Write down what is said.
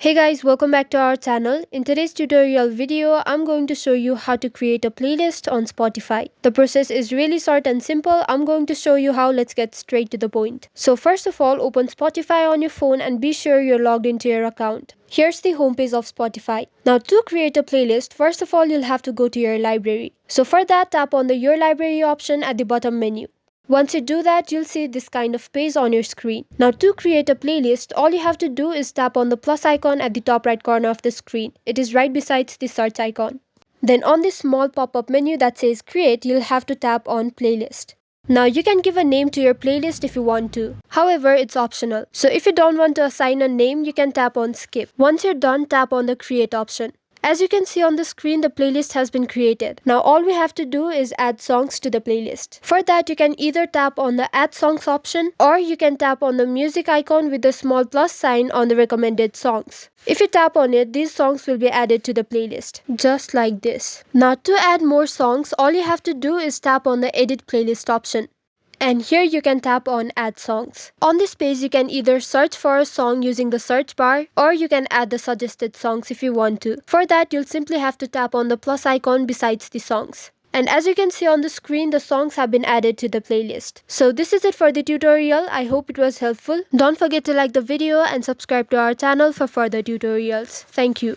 Hey guys, welcome back to our channel. In today's tutorial video, I'm going to show you how to create a playlist on Spotify. The process is really short and simple. I'm going to show you how. Let's get straight to the point. So first of all, open Spotify on your phone and be sure you're logged into your account. Here's the homepage of Spotify. Now to create a playlist, first of all, you'll have to go to your library. So for that, tap on the Your Library option at the bottom menu. Once you do that, you'll see this kind of page on your screen. Now to create a playlist, all you have to do is tap on the plus icon at the top right corner of the screen. It is right beside the search icon. Then on this small pop-up menu that says create, you'll have to tap on playlist. Now you can give a name to your playlist if you want to. However, it's optional. So if you don't want to assign a name, you can tap on skip. Once you're done, tap on the create option. As you can see on the screen, the playlist has been created. Now all we have to do is add songs to the playlist. For that, you can either tap on the add songs option or you can tap on the music icon with the small plus sign on the recommended songs. If you tap on it, these songs will be added to the playlist, just like this. Now to add more songs, all you have to do is tap on the edit playlist option. And here you can tap on add songs. On this page, you can either search for a song using the search bar or you can add the suggested songs if you want to. For that, you'll simply have to tap on the plus icon besides the songs. And as you can see on the screen, the songs have been added to the playlist. So this is it for the tutorial. I hope it was helpful. Don't forget to like the video and subscribe to our channel for further tutorials. Thank you.